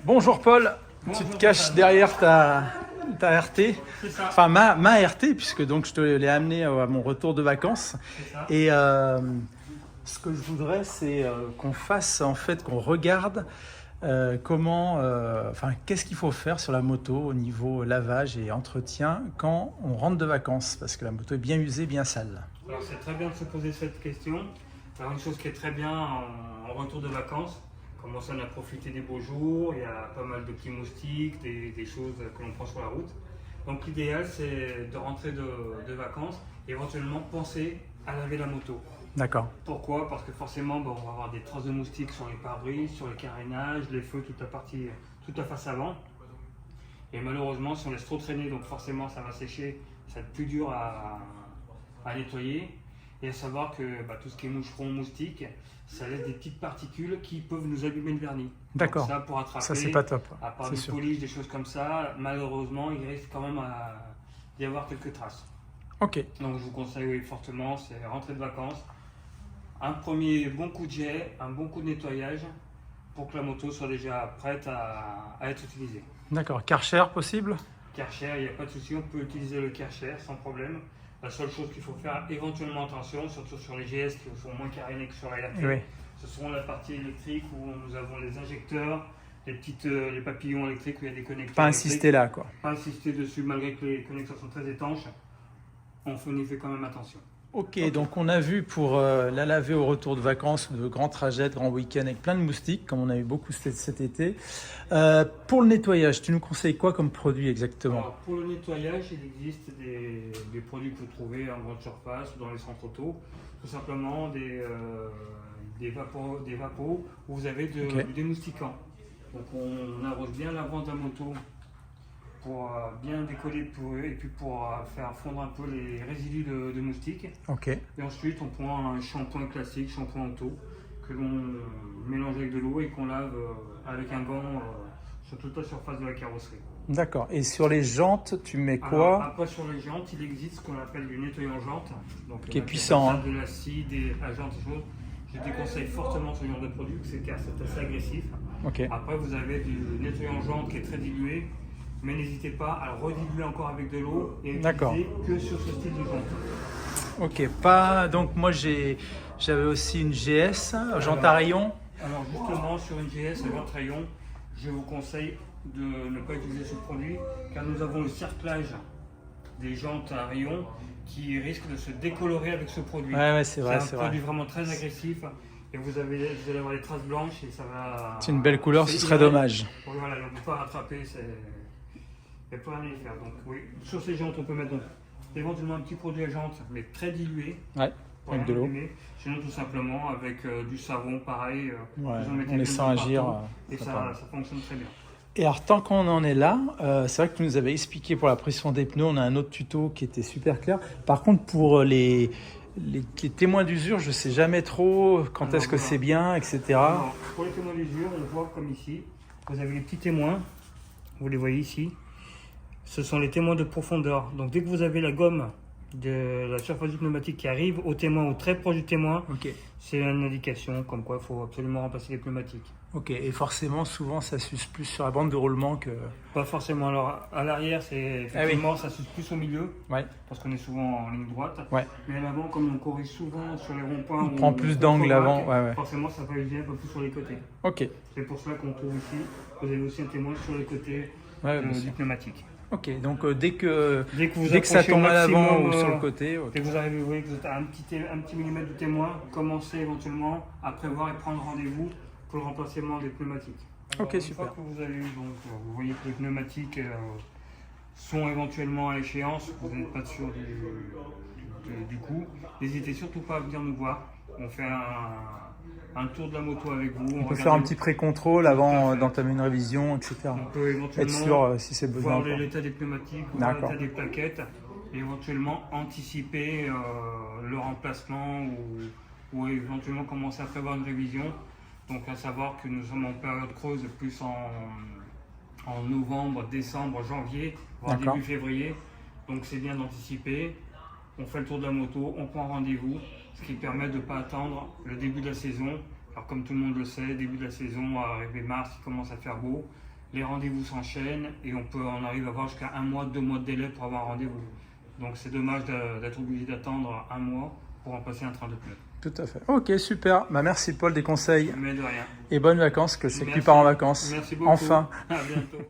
Bonjour Paul, tu te caches derrière ta RT, enfin ma RT, puisque donc je te l'ai amené à mon retour de vacances. Et ce que je voudrais, c'est qu'on fasse, en fait, qu'on regarde qu'est-ce qu'il faut faire sur la moto au niveau lavage et entretien quand on rentre de vacances, parce que la moto est bien usée, bien sale. Alors c'est très bien de se poser cette question. Alors une chose qui est très bien en retour de vacances, commencer à profiter des beaux jours, il y a pas mal de petits moustiques, des choses que l'on prend sur la route. Donc l'idéal c'est de rentrer de vacances et éventuellement penser à laver la moto. D'accord. Pourquoi? Parce que forcément on va avoir des traces de moustiques sur les pare-brises, sur le carénage, les feux, toute la face avant. Et malheureusement si on laisse trop traîner, donc forcément ça va sécher, ça va être plus dur à nettoyer. Et à savoir que tout ce qui est moucheron, moustique, ça laisse des petites particules qui peuvent nous abîmer le vernis. D'accord. Ça, pour attraper, ça c'est pas top. à part des polish, des choses comme ça, malheureusement, il risque quand même d'y avoir quelques traces. Ok. Donc je vous conseille fortement, c'est rentrer de vacances, un premier bon coup de jet, un bon coup de nettoyage pour que la moto soit déjà prête à être utilisée. D'accord. Karcher possible? Karcher, il n'y a pas de souci, on peut utiliser le Karcher sans problème. La seule chose qu'il faut faire éventuellement attention, surtout sur les GS qui sont moins carénés que sur les RT, oui. Ce sont la partie électrique où nous avons les injecteurs, les papillons électriques où il y a des connecteurs. Pas insister là, quoi. Pas insister dessus malgré que les connecteurs sont très étanches. On y fait quand même attention. Ok, donc on a vu pour la laver au retour de vacances, de grands trajets, de grands week-ends avec plein de moustiques, comme on a eu beaucoup cet été. Pour le nettoyage, tu nous conseilles quoi comme produit exactement? Alors, pour le nettoyage, il existe des produits que vous trouvez en grande surface ou dans les centres auto. Tout simplement des vapos où vous avez du démoustiquant. Donc on arrose bien l'avant de la moto pour bien décoller et puis pour faire fondre un peu les résidus de moustiques. Ok. Et ensuite on prend un shampoing classique, shampoing auto, que l'on mélange avec de l'eau et qu'on lave avec un gant sur toute la surface de la carrosserie. D'accord. Et sur les jantes, tu mets quoi? Alors, après sur les jantes, il existe ce qu'on appelle du nettoyant jantes. Donc, qui est puissant. De l'acide, des agents, des choses. Je déconseille fortement ce genre de produit car c'est assez agressif. Ok. Après vous avez du nettoyant jantes qui est très dilué. Mais n'hésitez pas à le rediluer encore avec de l'eau et utiliser que sur ce style de jante. Ok, donc moi j'avais aussi une GS, jante à rayon. Alors justement sur une GS à jante rayon, je vous conseille de ne pas utiliser ce produit car nous avons le cerclage des jantes à rayon qui risque de se décolorer avec ce produit. Ouais, c'est vrai. C'est un produit vraiment très agressif. Et vous allez avoir des traces blanches et ça va... C'est une belle couleur, ce serait dommage. Voilà, on ne peut pas rattraper, il n'y a pas rien à y faire. Donc oui, sur ces jantes, on peut mettre donc, éventuellement un petit produit à jantes, mais très dilué. Ouais, avec de l'eau. Sinon, tout simplement, avec du savon, pareil. Ouais, on laissant agir. Et ça fonctionne très bien. Et alors, tant qu'on en est là, c'est vrai que tu nous avais expliqué pour la pression des pneus, on a un autre tuto qui était super clair. Par contre, pour les témoins d'usure, je ne sais jamais trop quand est-ce que c'est bien, etc. Alors, pour les témoins d'usure, on voit comme ici, vous avez les petits témoins, vous les voyez ici. Ce sont les témoins de profondeur. Donc dès que vous avez la gomme de la surface du pneumatique qui arrive au témoin ou très proche du témoin, c'est une indication comme quoi il faut absolument remplacer les pneumatiques. Ok, et forcément, souvent, ça s'use plus sur la bande de roulement que... Pas forcément. Alors, à l'arrière, effectivement, ça s'use plus au milieu, parce qu'on est souvent en ligne droite. Ouais. Mais à l'avant, comme on corrige souvent sur les ronds-points... On prend plus d'angle avant. Forcément, ça va user un peu plus sur les côtés. Ok. C'est pour cela qu'on trouve ici, vous avez aussi un témoin sur les côtés du pneumatique. Ok, donc dès que que ça tombe à l'avant ou sur le côté... Dès que vous arrivez, vous voyez que vous êtes à un petit millimètre du témoin, commencez éventuellement à prévoir et prendre rendez-vous pour le remplacement des pneumatiques. Alors, ok, une super. fois que vous avez eu, donc, vous voyez que les pneumatiques sont éventuellement à échéance, vous n'êtes pas sûr du coup, n'hésitez surtout pas à venir nous voir. On fait un tour de la moto avec vous. On peut faire un petit pré-contrôle avant d'entamer une révision, etc. On peut éventuellement être sûr si c'est besoin. voir l'état des pneumatiques, voir l'état des plaquettes, et éventuellement anticiper le remplacement ou éventuellement commencer à prévoir une révision. Donc à savoir que nous sommes en période creuse plus en novembre, décembre, janvier, voire début février. Donc c'est bien d'anticiper. On fait le tour de la moto, on prend rendez-vous, ce qui permet de ne pas attendre le début de la saison. Alors comme tout le monde le sait, début de la saison, arrivé mars, il commence à faire beau. Les rendez-vous s'enchaînent et on arrive à avoir jusqu'à 1 mois, 2 mois de délai pour avoir un rendez-vous. Donc c'est dommage d'être obligé d'attendre 1 mois pour remplacer un train de pneus. Tout à fait. Ok, super. Bah, merci Paul des conseils. Mais de rien. Et bonnes vacances, que je sais que tu Merci. pars en vacances. Merci beaucoup. Enfin. À bientôt.